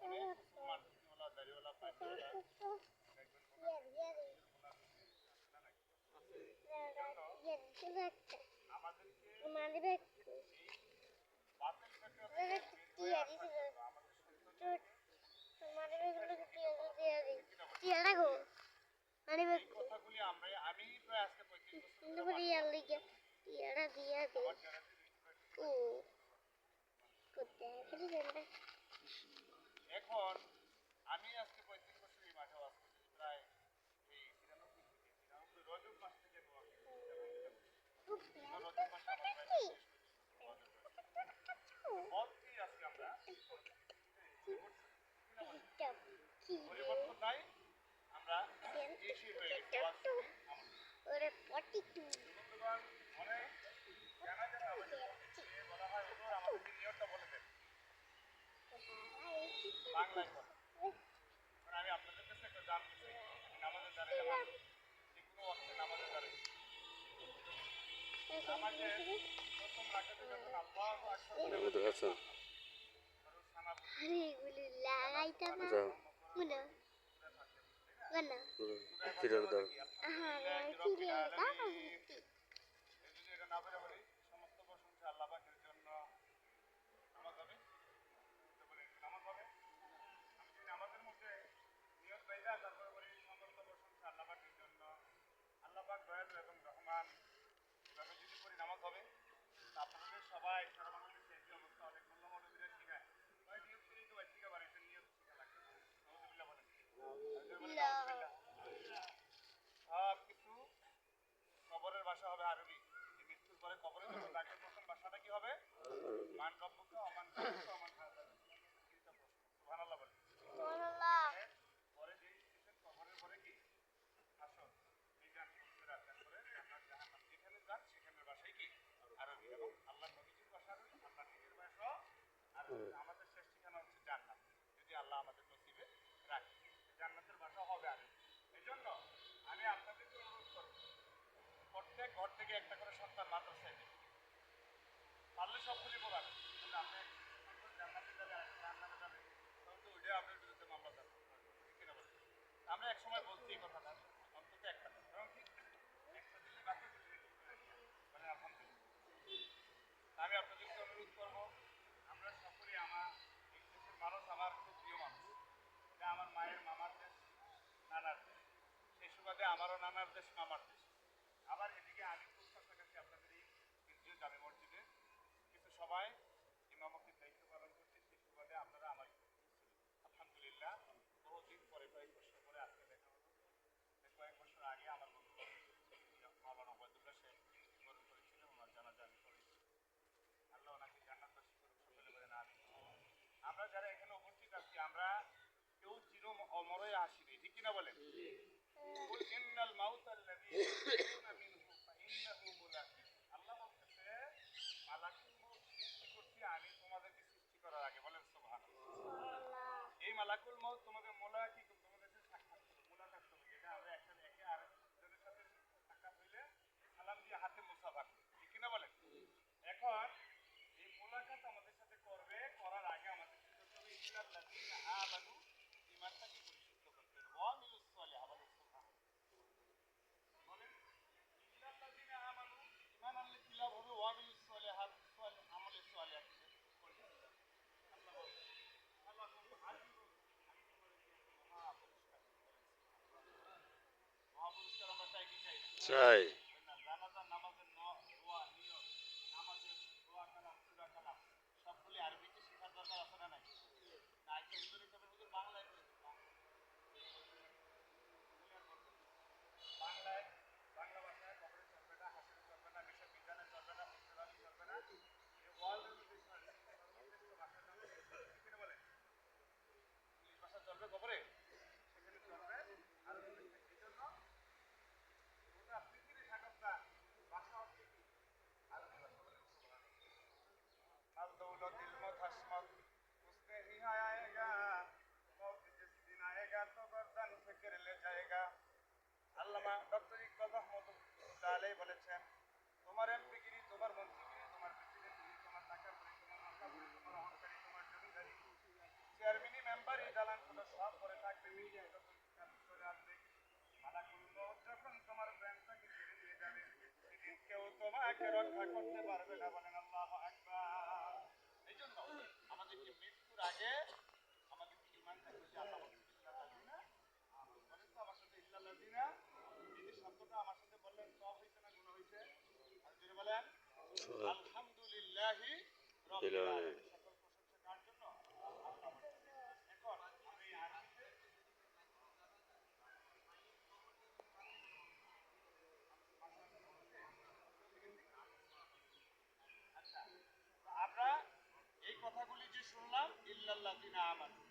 অনেক মুসলমান টুপিওয়ালা দাড়িওয়ালা পাঞ্জাবিওয়ালা দেখবেন আমাদেরকে এই বাতিল ফেতনা থেকে বের হয়ে আসার জন্য আমাদের এই কথাগুলি আমি প্রায় আজকে 35 বছর ধরে আমার চ্যানেলটি এখন আমি আজকে 35 বছর এই মাঠে বাস করছি প্রায় এই 93 রজব মাস থেকে রজব মাসে আমার প্রায় বলছি আজকে আমরা পরিবর্তন নাই আমরা এসে হয়ে গেছি বন্ধুগণ অনেক জানা জানা বলা হয় হুজুর আমাদেরকে নিয়তটা বলে দেন বাংলায় বলে আমি আপনাদের কাছে একটা জানতে চাই আমি নামাজে দাঁড়াইলাম যে কোনো অর্থে নামাজে দাঁড়াই নামাজের প্রথম রাকাতে যখন আল্লাহু আকবার বলে সমস্ত প্রশংসা আল্লাহ পাকের জন্য নামাজ হবে নামাজ হবে আমি যদি নামাজের মধ্যে নিয়ত বাইদা তারপরে বলি সমস্ত প্রশংসা আল্লাহ পাকের জন্য আল্লাহ পাক দয়ালু এবং রহমান এভাবে যদি করি নামাজ হবে আপনাদের সবাই সারা বাংলাদেশে এই অবস্থা অনেক মূল্যমৌলবীরা শেখায় নিয়ত করেই তো শিখা পারে নিয়ত শিখা লাগবে আলহামদুলিল্লাহ বলেন সব কিছু কবরের ভাষা হবে আরবি যে মৃত্যুর পরে কবরে যখন ডাকের প্রথম ভাষাটা কি হবে মান রব্বুকা অমান রব্বুকা অমান হাযা সুবহানাল্লাহ বলেন পরে যে স্টেশন কবরের পরে কি আসল মিজান সিরাত তারপরে জান্নাত জাহান্নাম যেখানে যান সেখানের ভাষাই কি আরবি এবং আল্লাহর নবীজির ভাষা আরবি আল্লাহর নবীর ভাষা আর আমাদের শেষ ঠিকানা হচ্ছে জান্নাত যদি আল্লাহ আমাদের নসিবে রাখে জান্নাতের ভাষা হবে আরবি এজন্য আমি আপনাদেরকে অনুরোধ করব প্রত্যেক ঘর থেকে একটা করে সন্তান মাদ্রাসায় দেবে পারলে সবগুলি পড়াবে কিন্তু আপনি সন্তান জান্নাতে যাবে আর জান্নাতে যাবে তখন তো ওইটা আপনার বিরুদ্ধে মামলা যাবে কিনা বলতে আমরা এক সময় বলছি এই কথাটা অন্তত একটা এবং ঠিক একটা দিলে বাকি মানে আলহামদুলিল্লাহ আমি আপনাদেরকে অনুরোধ করব আমরা সকলে আমার এই দেশের মানুষ আমার খুব প্রিয় মানুষ এটা আমার মায়ের মামার দেশ নানার দেশ সেই সুবাদে আমারও নানার দেশ মামার দেশ আবার এদিকে আমি খুব কাছাকাছি আপনাদের এই কেন্দ্রীয় জামে মসজিদে কিছু সবাই ইমামতির দায়িত্ব পালন করছে সেই সুবাদে আপনারা আমার আলহামদুলিল্লাহ বহুদিন পরে কয়েক বছর পরে আজকে দেখা হলো কয়েক বছর আগে আমার বন্ধু মাওলানা ওবায়দুল্লাহ সাহেব বরণ করেছিলেন ওনার জানাজা আমি করেছি আল্লাহ ওনাকে জান্নাতবাসী করুক সকলে বলেন আমিন আমরা যারা এখানে উপস্থিত আছি আমরা কেউ চির অমরই আসিনি ঠিক কিনা বলেন কুল ইন্নাল মাউতাল্লাযী তাফিরুনা মিনহু ফাইন্নাহু মুলাকীকুম আল্লাহ বলতেছে মালাকুল মউত সৃষ্টি করছি আমি তোমাদেরকে সৃষ্টি করার আগে বলেন সুবহানাল্লাহ এই মালাকুল মউত তোমাদের মুলাকীকুম তোমাদের সাথে সাক্ষাৎ করবে মুলাকাত করবে যেটা আমরা একসাথে একে আরেকজনের সাথে সাক্ষাৎ হইলে সালাম দিয়ে হাতে মুসাফা করি ঠিক কিনা বলেন এখন এই মুলাকাত আমাদের সাথে করবে করার আগে আমাদের কি করতে হবে ইল্লাল্লাযীনা আমানু ঈমানটাকে পরিশুদ্ধ করতে হবে ওয়া আমিলুস সালিহাত বলেন ইল্লাল্লাযীনা আমানু ঈমান আনলে কি লাভ হবে ওয়া আমিলুস সালিহাত আমলে সালিহাত করতে হবে আল্লাহ বলেন আল্লাহ আজরুন আমি তোমাদেরকে মহাপুরস্কার মহাপুরস্কার আমরা চাই কি চাই চাই জানাজার নামাজের দোয়া নিয়ত নামাজের দোয়া কালাম সূরা কালাম সবগুলি আরবিতে শেখার দরকার আছে না নাই না আজকে হুজুর হিসাবে হুজুর বাংলায় করে বাংলায় বাংলা ভাষায় কবরে চলবে না হাসিতে চলবে না বিশ্ববিদ্যালয়ে চলবে না বিশ্ববিদ্যালয় চলবে না এই ওয়ার্ল্ডের মধ্যে সর্বশ্রেষ্ঠ ভাষার নাম কিনে বলে ইংলিশ ভাষা চলবে কবরে সেখানে চলবে আরবি এই জন্য গোটা পৃথিবী থাকার ভাষা হচ্ছে কি আরবি ভাষা বলে আল দৌলতিল মুতাশমাত उसने ही आएगा मौत जिस दिन आएगा तो गर्दन पे गिर ले जाएगा আল্লামা ডক্টর ইকবাল রহমতুল্লাহ আলাইহি বলেছেন তোমার এমপিগিরি তোমার মন্ত্রীগিরি তোমার প্রেসিডেন্টগিরি তোমার টাকা পয়সা তোমার মাথা ভরে তোমার অহংকারী তোমার জমিদারি চেয়ারম্যানি মেম্বার আমাদেরকে রক্ষা করতে পারবে না, বলেন আল্লাহু আকবার। এই জন্য আমাদেরকে মৃত্যুর আগে আমাদেরকে ঈমান থাকবে যে আল্লাহ বলেন ইল্লাল্লাযিনা আমানু। বলেন তো আমার সাথে ইল্লাল্লাযিনা, এই যে শব্দটা আমার সাথে বললেন সওয়াব হইছে না গুনাহ হইছে? আর জোরে বলেন আলহামদুলিল্লাহি রাব্বিল আলামিন। সকল প্রশংসা কার জন্য? আল্লাহ। এখন আমরা এই আরবিতে আচ্ছা, তো আমরা এই কথাগুলি যে শুনলাম ইল্লাল্লাযিনা আমানু,